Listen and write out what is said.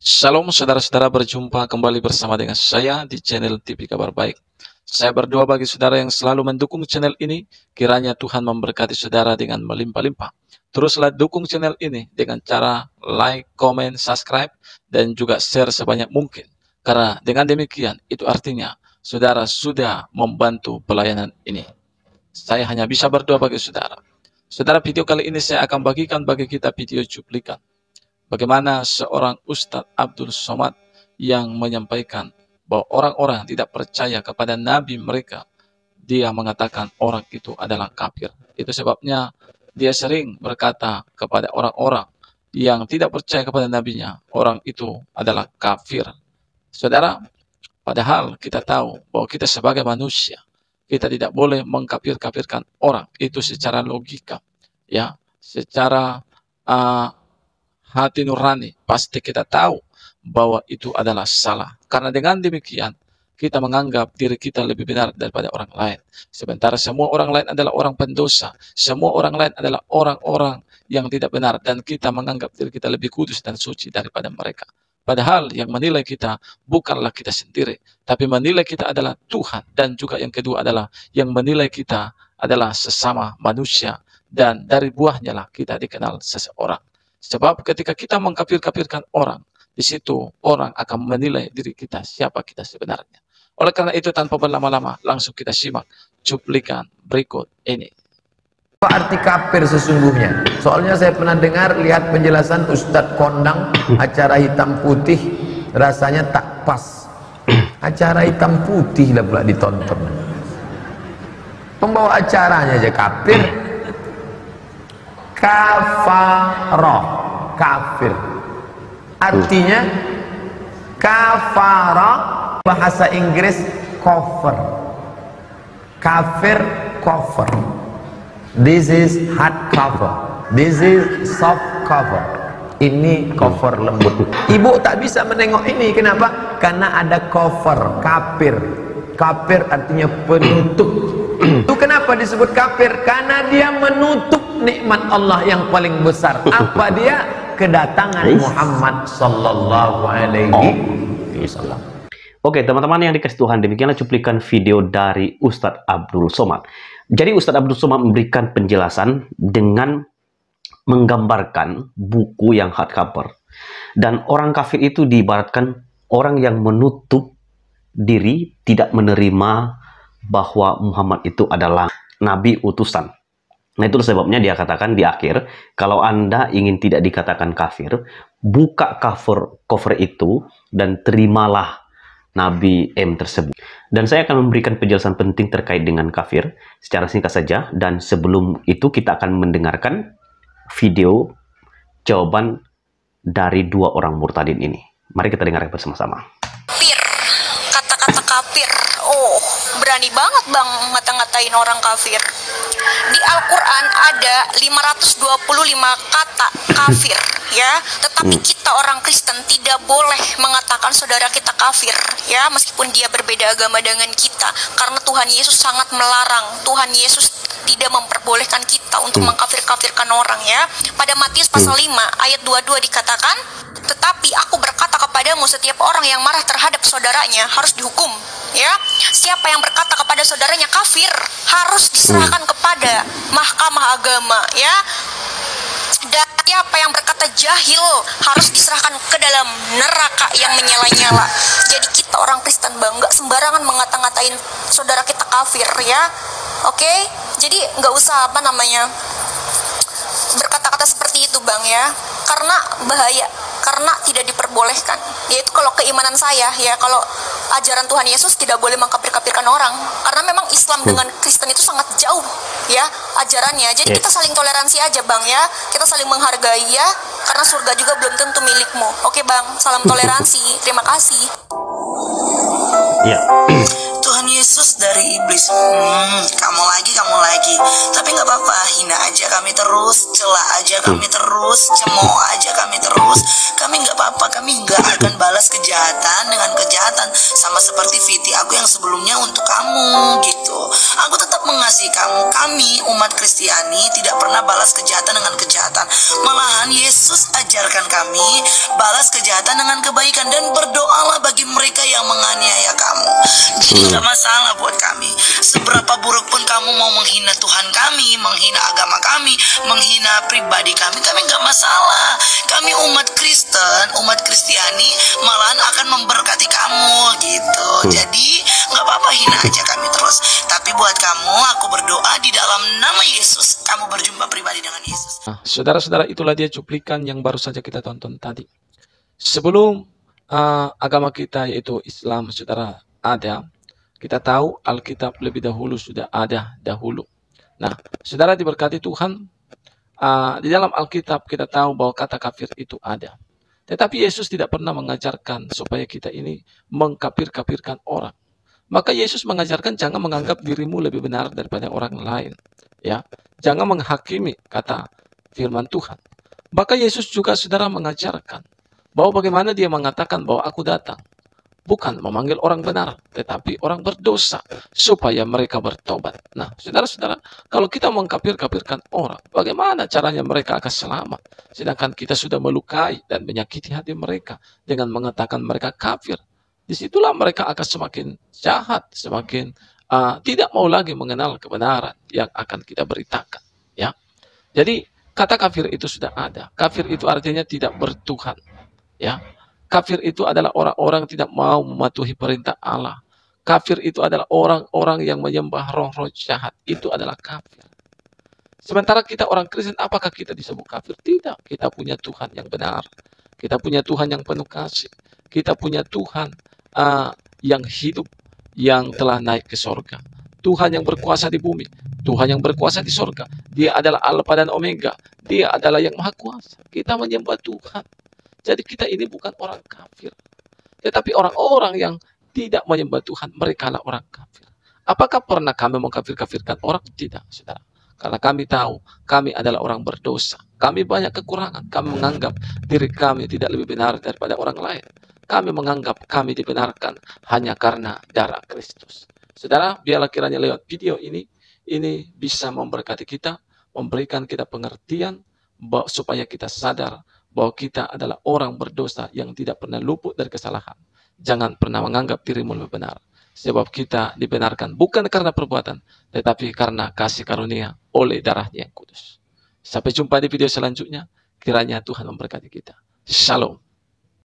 Shalom saudara-saudara, berjumpa kembali bersama dengan saya di channel TV Kabar Baik. Saya berdoa bagi saudara yang selalu mendukung channel ini, kiranya Tuhan memberkati saudara dengan melimpah-limpah. Teruslah dukung channel ini dengan cara like, comment, subscribe, dan juga share sebanyak mungkin. Karena dengan demikian, itu artinya saudara sudah membantu pelayanan ini. Saya hanya bisa berdoa bagi saudara. Saudara, video kali ini saya akan bagikan bagi kita video cuplikan bagaimana seorang Ustadz Abdul Somad yang menyampaikan bahwa orang-orang tidak percaya kepada nabi mereka, dia mengatakan orang itu adalah kafir. Itu sebabnya dia sering berkata kepada orang-orang yang tidak percaya kepada nabinya, orang itu adalah kafir. Saudara, padahal kita tahu bahwa kita sebagai manusia, kita tidak boleh mengkafir-kafirkan orang itu secara logika, ya, secara hati nurani. Pasti kita tahu bahwa itu adalah salah. Karena dengan demikian, kita menganggap diri kita lebih benar daripada orang lain. Sementara semua orang lain adalah orang pendosa. Semua orang lain adalah orang-orang yang tidak benar. Dan kita menganggap diri kita lebih kudus dan suci daripada mereka. Padahal yang menilai kita bukanlah kita sendiri. Tapi menilai kita adalah Tuhan. Dan juga yang kedua adalah yang menilai kita adalah sesama manusia. Dan dari buahnya lah kita dikenal seseorang. Sebab ketika kita mengkafir-kafirkan orang, di situ orang akan menilai diri kita siapa kita sebenarnya. Oleh karena itu, tanpa berlama-lama, langsung kita simak cuplikan berikut ini. Apa arti kafir sesungguhnya? Soalnya saya pernah dengar, lihat penjelasan Ustadz Kondang, acara hitam putih, rasanya tak pas. Acara hitam putih lah pula ditonton. Pembawa acaranya aja kafir. Kafaroh, kafir. Artinya kafaroh, bahasa Inggris cover. Kafir, cover. This is hard cover. This is soft cover. Ini cover lembut. Ibu tak bisa menengok ini. Kenapa? Karena ada cover, kafir. Kafir artinya penutup. Itu kenapa disebut kafir? Karena dia menutup nikmat Allah yang paling besar. Apa dia? Kedatangan Muhammad sallallahu alaihi wasallam. Oke, teman-teman yang dikasih Tuhan, demikianlah cuplikan video dari Ustadz Abdul Somad. Jadi Ustadz Abdul Somad memberikan penjelasan dengan menggambarkan buku yang hardcover. Dan orang kafir itu diibaratkan orang yang menutup diri, tidak menerima bahwa Muhammad itu adalah nabi utusan. Nah, itu sebabnya dia katakan di akhir, kalau Anda ingin tidak dikatakan kafir, buka cover itu dan terimalah Nabi M tersebut. Dan saya akan memberikan penjelasan penting terkait dengan kafir secara singkat saja. Dan sebelum itu kita akan mendengarkan video jawaban dari dua orang murtadin ini. Mari kita dengarkan bersama-sama. Kafir, kata-kata kafir. Oh, berani banget bang ngata-ngatain orang kafir. Di Al-Quran ada 525 kata kafir, ya. Tetapi kita orang Kristen tidak boleh mengatakan saudara kita kafir, ya, meskipun dia berbeda agama dengan kita. Karena Tuhan Yesus sangat melarang. Tuhan Yesus tidak memperbolehkan kita untuk mengkafir-kafirkan orang, ya. Pada Matius pasal 5 ayat 22 dikatakan, tetapi aku berkata kepadamu, setiap orang yang marah terhadap saudaranya harus dihukum, ya. Siapa yang berkata kepada saudaranya kafir harus diserahkan kepada mahkamah agama, ya. Dan siapa yang berkata jahil harus diserahkan ke dalam neraka yang menyala-nyala. Jadi kita orang Kristen bang, nggak sembarangan ngata-ngatain saudara kita kafir, ya. Oke, jadi nggak usah berkata-kata seperti itu bang, ya. Karena bahaya, karena tidak diperbolehkan. Yaitu kalau keimanan saya, ya, kalau ajaran Tuhan Yesus tidak boleh mengkafir-kafirkan orang. Karena memang Islam dengan Kristen itu sangat jauh, ya, ajarannya. Jadi kita saling toleransi aja bang, ya. Kita saling menghargai, ya. Karena surga juga belum tentu milikmu. Oke bang, salam toleransi. Terima kasih. Ya. Tuhan Yesus dari iblis. Kamu lagi. Tapi nggak apa-apa, hina aja kami terus, celah aja kami terus, cemooh aja kami terus. Kami nggak apa-apa, kami nggak akan balas balas kejahatan dengan kejahatan, sama seperti Viti aku yang sebelumnya untuk kamu gitu. Aku tetap mengasihi kamu. Kami umat Kristiani tidak pernah balas kejahatan dengan kejahatan. Malahan Yesus ajarkan kami balas kejahatan dengan kebaikan, dan berdoalah bagi mereka yang menganiaya kamu. Jadi gak masalah buat kami. Seberapa buruk pun kamu mau menghina Tuhan kami, menghina agama kami, menghina pribadi kami gak masalah. Kami umat Kristen, umat Kristiani malahan akan memberkati kamu gitu. Jadi gak apa-apa, hina aja kami terus. Tapi buat kamu, aku berdoa di dalam nama Yesus, kamu berjumpa pribadi dengan Yesus. Nah, saudara-saudara, itulah dia cuplikan yang baru saja kita tonton tadi. Sebelum agama kita yaitu Islam, saudara, ada, kita tahu Alkitab lebih dahulu sudah ada dahulu. Nah, saudara diberkati Tuhan, di dalam Alkitab kita tahu bahwa kata kafir itu ada. Tetapi Yesus tidak pernah mengajarkan supaya kita ini mengkafir-kafirkan orang. Maka Yesus mengajarkan jangan menganggap dirimu lebih benar daripada orang lain. Ya, jangan menghakimi, kata firman Tuhan. Maka Yesus juga saudara mengajarkan bahwa bagaimana dia mengatakan bahwa aku datang bukan memanggil orang benar, tetapi orang berdosa supaya mereka bertobat. Nah, saudara-saudara, kalau kita mengkafir-kafirkan orang, bagaimana caranya mereka akan selamat? Sedangkan kita sudah melukai dan menyakiti hati mereka dengan mengatakan mereka kafir. Disitulah mereka akan semakin jahat, semakin tidak mau lagi mengenal kebenaran yang akan kita beritakan. Ya, jadi kata kafir itu sudah ada. Kafir itu artinya tidak bertuhan. Ya, kafir itu adalah orang-orang tidak mau mematuhi perintah Allah. Kafir itu adalah orang-orang yang menyembah roh-roh jahat. Itu adalah kafir. Sementara kita orang Kristen, apakah kita disebut kafir? Tidak. Kita punya Tuhan yang benar. Kita punya Tuhan yang penuh kasih. Kita punya Tuhan yang hidup, yang telah naik ke sorga. Tuhan yang berkuasa di bumi. Tuhan yang berkuasa di sorga. Dia adalah Alfa dan Omega. Dia adalah yang maha kuasa. Kita menyembah Tuhan. Jadi kita ini bukan orang kafir. Tetapi orang-orang yang tidak menyembah Tuhan, mereka lah orang kafir. Apakah pernah kami mengkafir-kafirkan orang? Tidak, saudara. Karena kami tahu, kami adalah orang berdosa. Kami banyak kekurangan. Kami menganggap diri kami tidak lebih benar daripada orang lain. Kami menganggap kami dibenarkan hanya karena darah Kristus. Saudara, biarlah kiranya lewat video ini bisa memberkati kita, memberikan kita pengertian, supaya kita sadar bahwa kita adalah orang berdosa yang tidak pernah luput dari kesalahan. Jangan pernah menganggap dirimu lebih benar. Sebab kita dibenarkan bukan karena perbuatan, tetapi karena kasih karunia oleh darahnya yang kudus. Sampai jumpa di video selanjutnya. Kiranya Tuhan memberkati kita. Shalom.